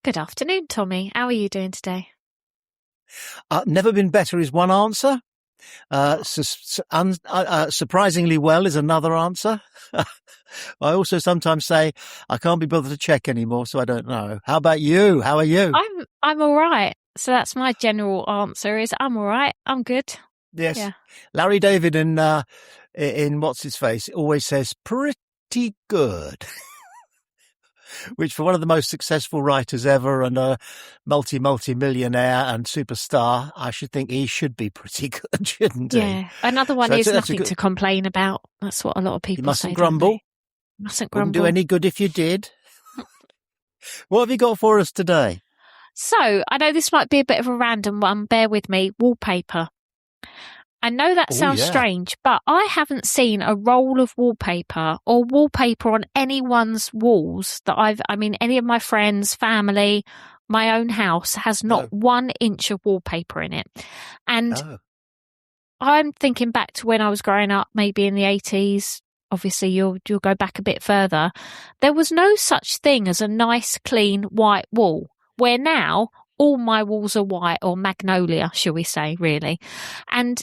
Good afternoon, Tommy. How are you doing today? Never been better is one answer. Surprisingly well is another answer. I also sometimes say I can't be bothered to check anymore, so I don't know. How about you? How are you? I'm all right. So that's my general answer is I'm all right. I'm good. Yes. Yeah. Larry David in What's His Face always says pretty good. Which for one of the most successful writers ever and a multi-millionaire and superstar, I should think he should be pretty good, shouldn't he? Yeah. Another one is nothing to complain about. That's what a lot of people say. You mustn't grumble. Mustn't grumble. Wouldn't do any good if you did. What have you got for us today? So, I know this might be a bit of a random one. Bear with me. Wallpaper. I know that sounds strange, but I haven't seen a roll of wallpaper or wallpaper on anyone's walls that any of my friends, family, my own house has not 1 inch of wallpaper in it. And I'm thinking back to when I was growing up, maybe in the 80s. Obviously, you'll go back a bit further. There was no such thing as a nice, clean, white wall, where now all my walls are white, or magnolia, shall we say, really. And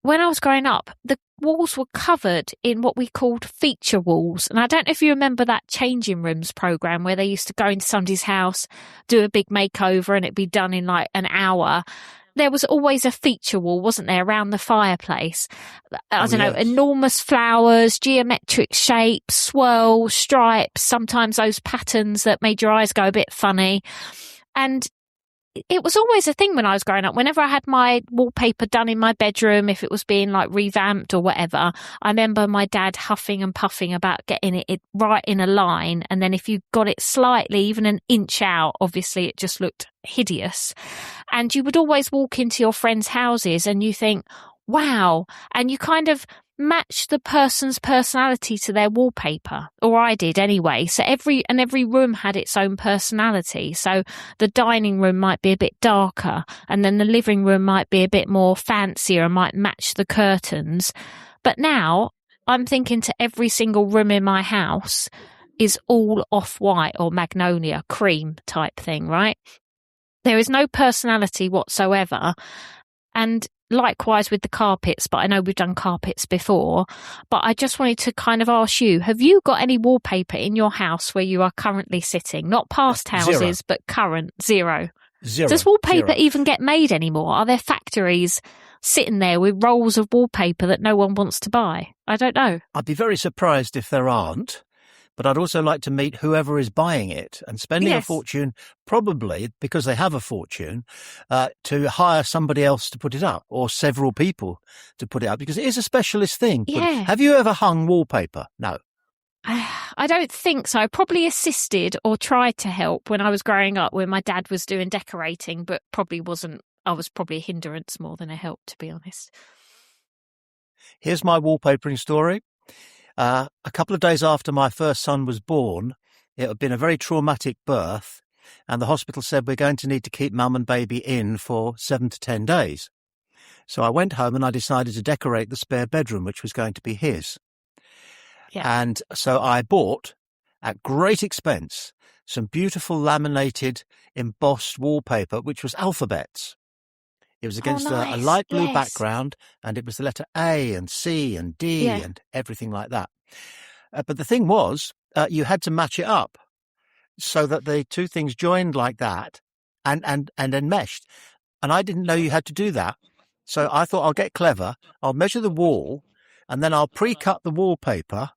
when I was growing up, the walls were covered in what we called feature walls. And I don't know if you remember that changing rooms program where they used to go into somebody's house, do a big makeover, and it'd be done in like an hour. There was always a feature wall, wasn't there, around the fireplace? I don't know, enormous flowers, geometric shapes, swirls, stripes, sometimes those patterns that made your eyes go a bit funny. And it was always a thing when I was growing up. Whenever I had my wallpaper done in my bedroom, if it was being like revamped or whatever, I remember my dad huffing and puffing about getting it right in a line. And then if you got it slightly, even an inch out, obviously it just looked hideous. And you would always walk into your friends' houses and you think, wow. And you kind of match the person's personality to their wallpaper, or I did anyway. So every room had its own personality. So the dining room might be a bit darker, and then the living room might be a bit more fancier and might match the curtains. But now I'm thinking to every single room in my house is all off-white or magnolia cream type thing, right? There is no personality whatsoever. And likewise with the carpets, but I know we've done carpets before. But I just wanted to kind of ask you, have you got any wallpaper in your house where you are currently sitting? Not past houses, but current. Zero. Does wallpaper even get made anymore? Are there factories sitting there with rolls of wallpaper that no one wants to buy? I don't know. I'd be very surprised if there aren't. But I'd also like to meet whoever is buying it and spending a fortune, probably because they have a fortune, to hire somebody else to put it up, or several people to put it up, because it is a specialist thing. Yeah. Have you ever hung wallpaper? No. I don't think so. I probably assisted or tried to help when I was growing up, when my dad was doing decorating, but probably wasn't. I was probably a hindrance more than a help, to be honest. Here's my wallpapering story. A couple of days after my first son was born, it had been a very traumatic birth, and the hospital said we're going to need to keep mum and baby in for 7 to 10 days. So I went home and I decided to decorate the spare bedroom, which was going to be his. Yeah. And so I bought, at great expense, some beautiful laminated embossed wallpaper, which was alphabets. It was against a light blue background, and it was the letter A and C and D and everything like that. But the thing was, you had to match it up so that the two things joined like that and then meshed. And I didn't know you had to do that. So I thought, I'll get clever. I'll measure the wall, and then I'll pre-cut the wallpaper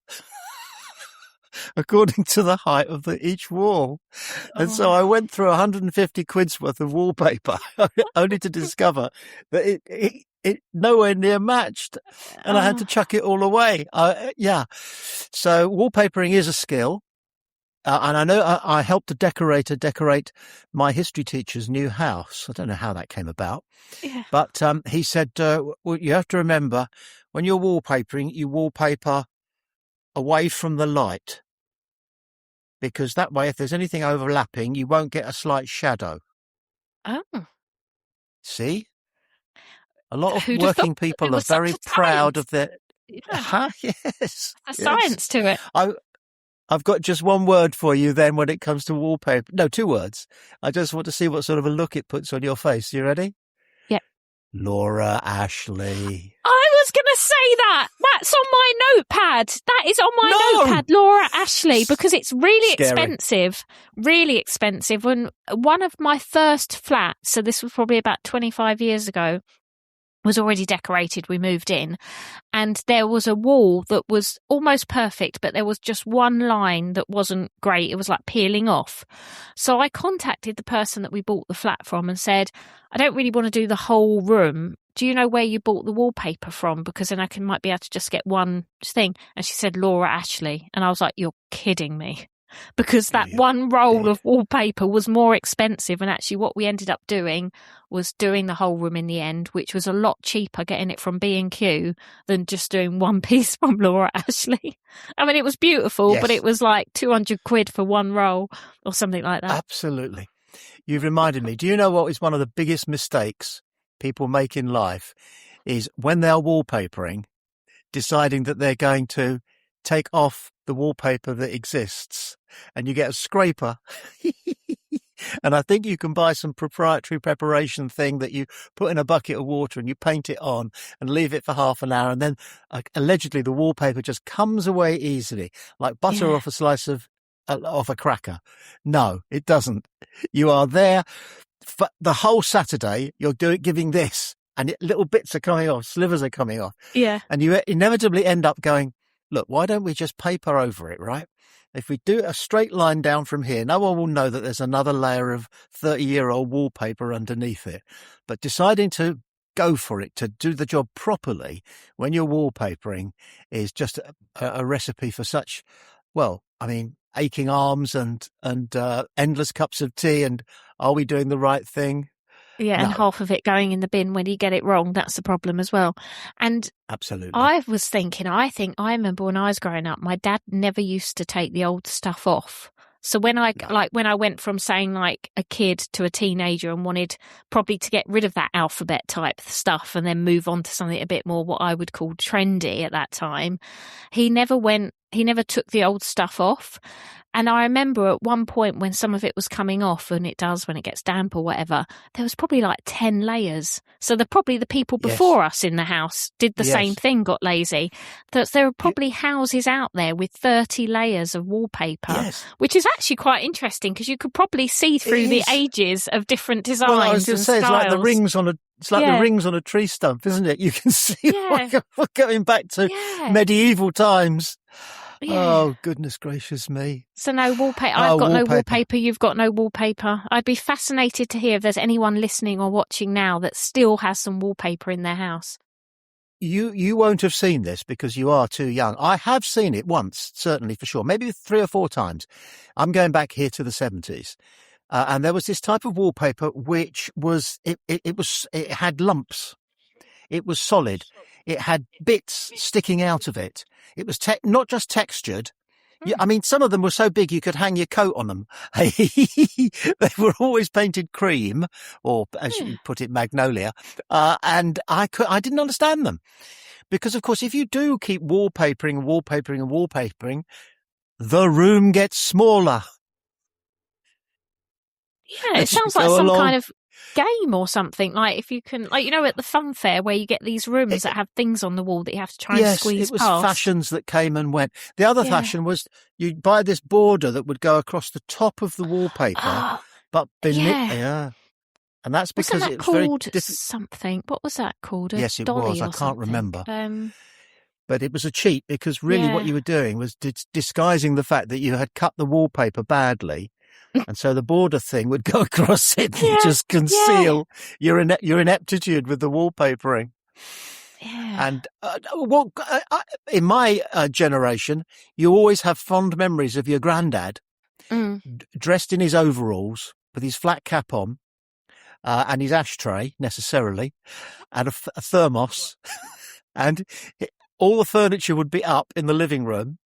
according to the height of each wall. And so I went through 150 quid's worth of wallpaper, only to discover that it nowhere near matched, and I had to chuck it all away. So wallpapering is a skill. And I know I helped a decorator decorate my history teacher's new house. I don't know how that came about. Yeah. But he said, well, you have to remember, when you're wallpapering, you wallpaper away from the light, because that way, if there's anything overlapping, you won't get a slight shadow. Oh. See? A lot of working people are very proud of their... Yeah. Yes. A science to it. I've got just one word for you then when it comes to wallpaper. No, 2 words. I just want to see what sort of a look it puts on your face. You ready? Yep. Laura Ashley. I was going to say that. That's on my notepad. That is on my notepad, Laura Ashley, because it's really expensive. Really expensive. When one of my first flats, so this was probably about 25 years ago, was already decorated. We moved in and there was a wall that was almost perfect, but there was just one line that wasn't great. It was like peeling off. So I contacted the person that we bought the flat from and said, I don't really want to do the whole room. Do you know where you bought the wallpaper from? Because then I might be able to just get one thing. And she said, Laura Ashley. And I was like, you're kidding me. Because that one roll of wallpaper was more expensive, and actually what we ended up doing was doing the whole room in the end, which was a lot cheaper getting it from B&Q than just doing one piece from Laura Ashley. I mean, it was beautiful, but it was like 200 quid for one roll or something like that. Absolutely. You've reminded me. Do you know what is one of the biggest mistakes people make in life is when they're wallpapering, deciding that they're going to take off the wallpaper that exists, and you get a scraper. And I think you can buy some proprietary preparation thing that you put in a bucket of water and you paint it on and leave it for half an hour. And then allegedly the wallpaper just comes away easily, like butter off a slice of off a cracker. No, it doesn't. You are there for the whole Saturday. You're giving this, and little bits are coming off, slivers are coming off. Yeah. And you inevitably end up going, look, why don't we just paper over it, right? If we do a straight line down from here, no one will know that there's another layer of 30-year-old wallpaper underneath it. But deciding to go for it, to do the job properly when you're wallpapering is just a recipe for such, well, I mean, aching arms and endless cups of tea and are we doing the right thing? Yeah, and half of it going in the bin when you get it wrong. That's the problem as well. And absolutely, I was thinking, I remember when I was growing up, my dad never used to take the old stuff off. So when I went from saying like a kid to a teenager and wanted probably to get rid of that alphabet type stuff and then move on to something a bit more what I would call trendy at that time, he never took the old stuff off. And I remember at one point when some of it was coming off, and it does when it gets damp or whatever, there was probably like 10 layers. So probably the people before us in the house did the same thing, got lazy. There are probably houses out there with 30 layers of wallpaper, which is actually quite interesting because you could probably see through the ages of different designs. Well, I was going to say, it's like the rings on the rings on a tree stump, isn't it? You can see we're going back to medieval times. Yeah. Oh, goodness gracious me. So no wallpaper. I've got no wallpaper. You've got no wallpaper. I'd be fascinated to hear if there's anyone listening or watching now that still has some wallpaper in their house. You won't have seen this because you are too young. I have seen it once, certainly for sure, maybe 3 or 4 times. I'm going back here to the 70s. And there was this type of wallpaper which was, it had lumps. It was solid. It had bits sticking out of it. It was not just textured. I mean, some of them were so big you could hang your coat on them. They were always painted cream, or as you put it, magnolia. And I didn't understand them. Because, of course, if you do keep wallpapering, the room gets smaller. Yeah, it sounds like some kind of game or something. Like if you can, like, you know, at the fun fair where you get these rooms that have things on the wall that you have to try and squeeze past. Yes, it was fashions that came and went. The other fashion was you'd buy this border that would go across the top of the wallpaper, but beneath, and that's because it was very different. Something. What was that called? Yes, it was. I can't remember. But it was a cheat because really what you were doing was disguising the fact that you had cut the wallpaper badly. And so the border thing would go across it and just conceal your ineptitude with the wallpapering. Yeah. And in my generation, you always have fond memories of your granddad dressed in his overalls with his flat cap on and his ashtray, necessarily, and a thermos. And all the furniture would be up in the living room,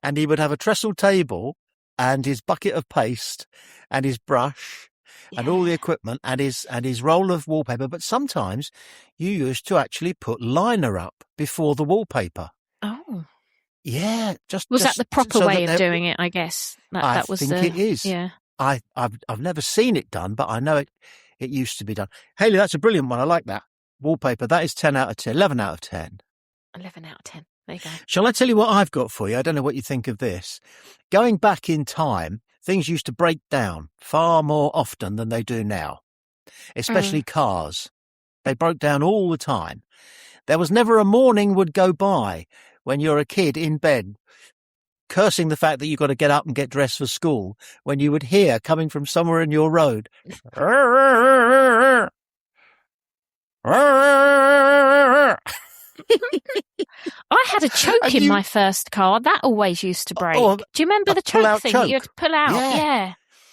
and he would have a trestle table and his bucket of paste and his brush and all the equipment and his roll of wallpaper. But sometimes you used to actually put liner up before the wallpaper. Oh. Yeah, Was that the proper so way that of doing it? I guess I that was think it is. Yeah. I've never seen it done, but I know it used to be done. Hayley, that's a brilliant one. I like that. Wallpaper. That is 10 out of 10, 11 out of 10. 11 out of 10. There you go. Shall I tell you what I've got for you? I don't know what you think of this. Going back in time, things used to break down far more often than they do now, especially cars. They broke down all the time. There was never a morning would go by when you're a kid in bed cursing the fact that you've got to get up and get dressed for school when you would hear coming from somewhere in your road. I had a choke in my first car. That always used to break. Do you remember the choke thing that you had to pull out?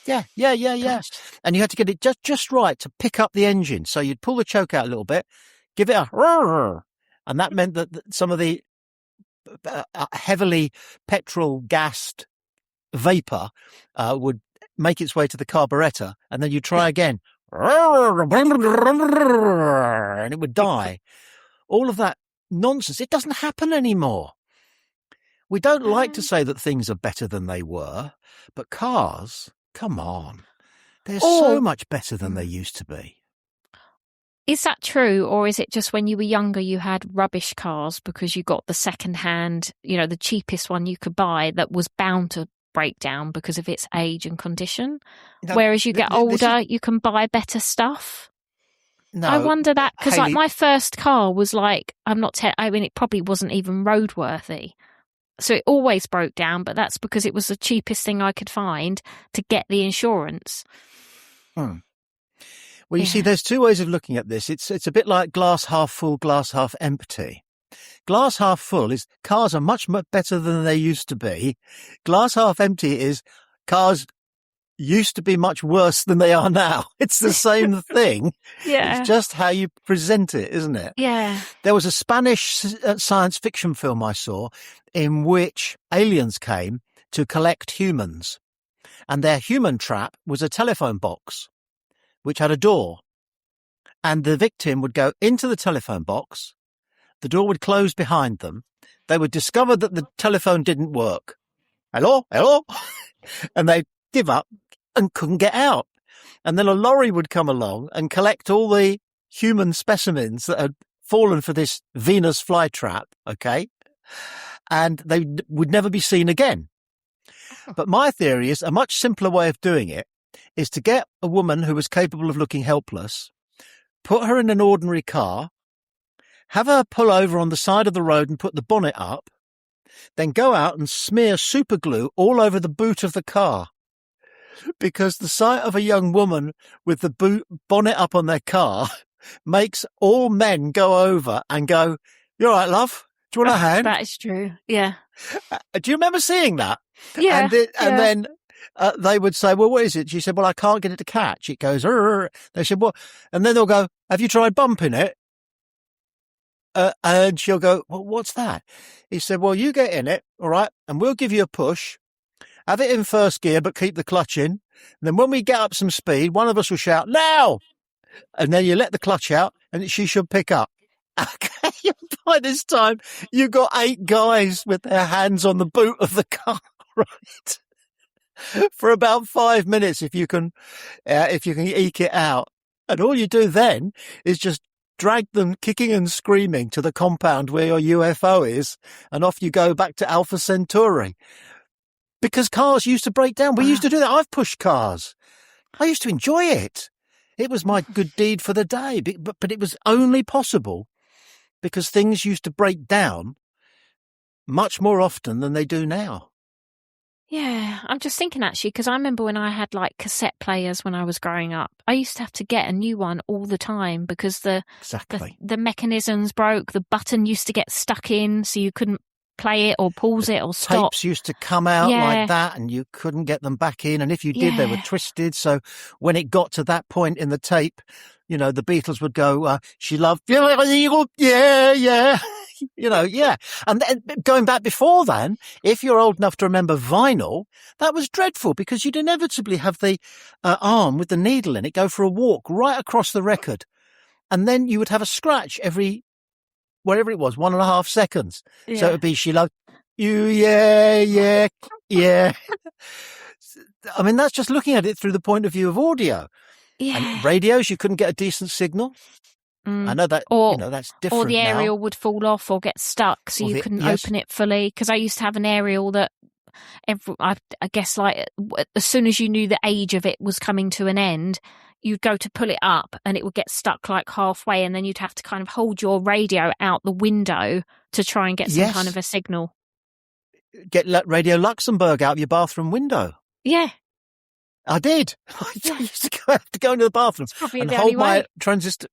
Yeah. And you had to get it just right to pick up the engine. So you'd pull the choke out a little bit, give it a and that meant that some of the heavily petrol-gassed vapor would make its way to the carburetor, and then you try again, and it would die. All of that nonsense. It doesn't happen anymore. We don't like to say that things are better than they were, but cars, come on, they're so much better than they used to be. Is that true, or is it just when you were younger you had rubbish cars because you got the second-hand, the cheapest one you could buy that was bound to break down because of its age and condition? No, whereas you get older, you can buy better stuff? No, I wonder that, because like my first car was like, it probably wasn't even roadworthy. So it always broke down, but that's because it was the cheapest thing I could find to get the insurance. Well, you see, there's two ways of looking at this. It's a bit like glass half full, glass half empty. Glass half full is cars are much better than they used to be. Glass half empty is cars used to be much worse than they are now. It's the same thing. Yeah. It's just how you present it, isn't it? Yeah. There was a Spanish science fiction film I saw in which aliens came to collect humans, and their human trap was a telephone box which had a door, and the victim would go into the telephone box, the door would close behind them, they would discover that the telephone didn't work. Hello? And they'd give up and couldn't get out. And then a lorry would come along and collect all the human specimens that had fallen for this Venus flytrap, okay? And they would never be seen again. But my theory is a much simpler way of doing it is to get a woman who was capable of looking helpless, put her in an ordinary car, have her pull over on the side of the road and put the bonnet up, then go out and smear super glue all over the boot of the car. Because the sight of a young woman with the bonnet up on their car makes all men go over and go, "You all right, love? Do you want a hand?" That is true. Yeah. Do you remember seeing that? Yeah. And then they would say, "Well, what is it?" She said, "Well, I can't get it to catch. It goes." They said, "Well," and then they'll go, "Have you tried bumping it?" And she'll go, "Well, what's that?" He said, "Well, you get in it, all right, and we'll give you a push. Have it in first gear, but keep the clutch in. And then when we get up some speed, one of us will shout, 'Now!' And then you let the clutch out, and she should pick up." Okay, by this time, you've got 8 guys with their hands on the boot of the car, right? For about 5 minutes, if you can eke it out. And all you do then is just drag them kicking and screaming to the compound where your UFO is, and off you go back to Alpha Centauri. Because cars used to break down. We used to do that. I've pushed cars. I used to enjoy it. It was my good deed for the day. But it was only possible because things used to break down much more often than they do now. Yeah, I'm just thinking actually, because I remember when I had like cassette players when I was growing up, I used to have to get a new one all the time because the mechanisms broke, the button used to get stuck in so you couldn't play it or pause it or stop. Tapes used to come out like that and you couldn't get them back in, and if you did they were twisted, so when it got to that point in the tape, the Beatles would go, "She loved you, yeah." And then, going back before then, if you're old enough to remember vinyl, that was dreadful because you'd inevitably have the arm with the needle in it go for a walk right across the record, and then you would have a scratch every whatever it was, 1.5 seconds. So it would be "She loved Yeah. I mean, that's just looking at it through the point of view of audio. Yeah. And radios, you couldn't get a decent signal. I know that, that's different or the now. aerial would fall off or get stuck, so you couldn't open it fully. Because I used to have an aerial that I guess like as soon as you knew the age of it was coming to an end, you'd go to pull it up and it would get stuck like halfway, and then you'd have to kind of hold your radio out the window to try and get some kind of a signal. Get Radio Luxembourg out of your bathroom window. Yeah. I did. I used to have to go into the bathroom and hold my transistor.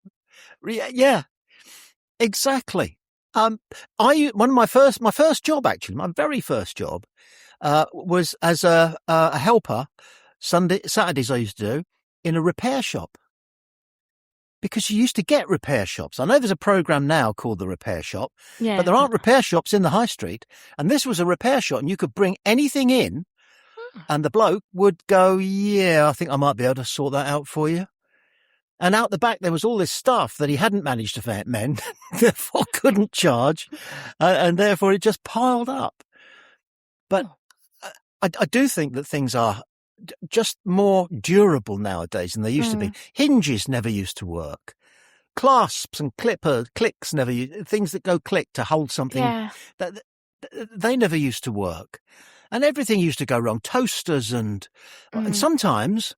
Yeah, exactly. My first job, actually, my very first job, was as a helper. Saturdays I used to do in a repair shop, because you used to get repair shops. I know there's a program now called the Repair Shop, but there aren't repair shops in the high street. And this was a repair shop, and you could bring anything in, and the bloke would go, "Yeah, I think I might be able to sort that out for you." And out the back, there was all this stuff that he hadn't managed to mend, therefore couldn't charge, and therefore it just piled up. But I do think that things are just more durable nowadays than they used to be. Hinges never used to work. Clasps and clicks never used, things that go click to hold something, that they never used to work. And everything used to go wrong. Toasters and sometimes,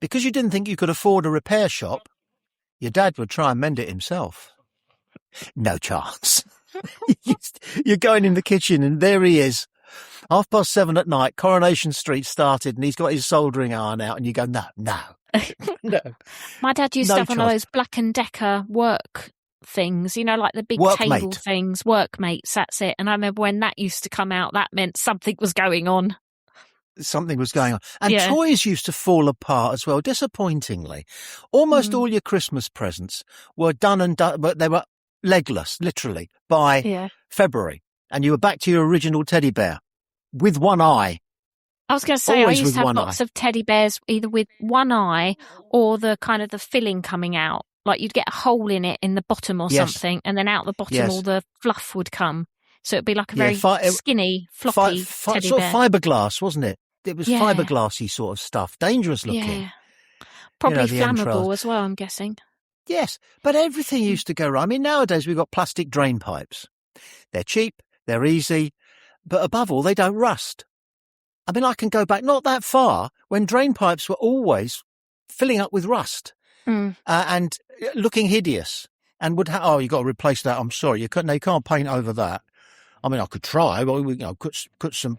because you didn't think you could afford a repair shop, your dad would try and mend it himself. No chance. You're going in the kitchen and there he is. 7:30 at night, Coronation Street started, and he's got his soldering iron out, and you go, no. My dad used to have one of those Black & Decker work things, like the big table things, Workmates, that's it. And I remember when that used to come out, that meant something was going on. Something was going on. And toys used to fall apart as well, disappointingly. Almost all your Christmas presents were done, but they were legless, literally, by February. And you were back to your original teddy bear with one eye. I was going to say, I used to have lots of teddy bears either with one eye or the kind of the filling coming out. Like you'd get a hole in it in the bottom or something, and then out the bottom all the fluff would come. So it'd be like a very skinny, floppy teddy sort bear. Of fiberglass, wasn't it? It was fiberglassy sort of stuff, dangerous looking. Yeah. Probably flammable as well, I'm guessing. Yes, but everything used to go wrong. I mean, nowadays we've got plastic drain pipes. They're cheap, they're easy, but above all, they don't rust. I mean, I can go back not that far when drain pipes were always filling up with rust and looking hideous, and would you've got to replace that. I'm sorry, you can't paint over that. I mean, I could try, but put some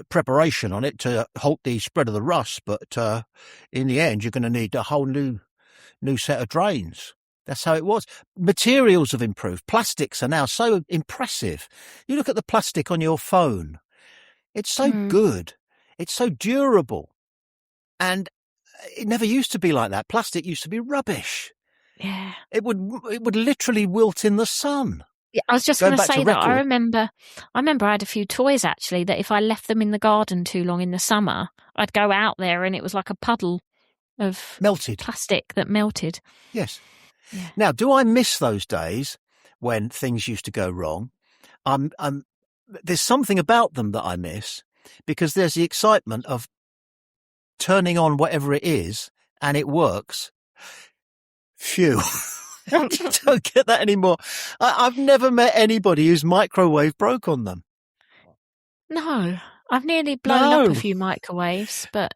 preparation on it to halt the spread of the rust. But in the end, you're going to need a whole new set of drains. That's how it was. Materials have improved. Plastics are now so impressive. You look at the plastic on your phone. It's so good. It's so durable. And it never used to be like that. Plastic used to be rubbish. Yeah. It would literally wilt in the sun. Yeah, I was just going to say that. I remember I had a few toys actually that if I left them in the garden too long in the summer, I'd go out there and it was like a puddle of melted plastic that melted. Yes. Yeah. Now, do I miss those days when things used to go wrong? There's something about them that I miss, because there's the excitement of turning on whatever it is and it works. Phew. I don't get that anymore. I've never met anybody whose microwave broke on them. No, I've nearly blown up a few microwaves, but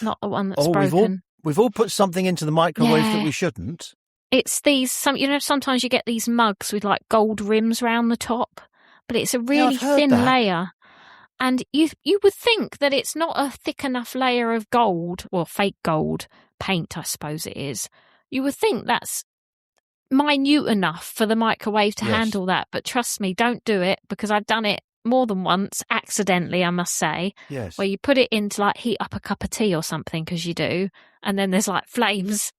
not the one that's broken. We've all put something into the microwave that we shouldn't. It's these, sometimes you get these mugs with like gold rims around the top, but it's a really thin layer. And you would think that it's not a thick enough layer of gold, or fake gold paint, I suppose it is. You would think that's minute enough for the microwave to handle that. But trust me, don't do it, because I've done it more than once, accidentally, I must say, where you put it in to like heat up a cup of tea or something, because you do, and then there's like flames.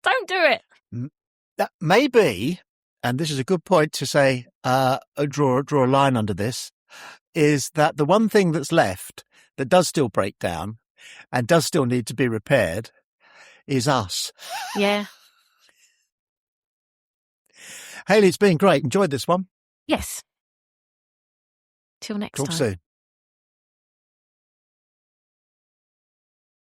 Don't do it. That may be, and this is a good point to say, draw a line under this, is that the one thing that's left that does still break down and does still need to be repaired is us. Yeah. Hayley, it's been great. Enjoyed this one. Yes. Till next Talk time. soon.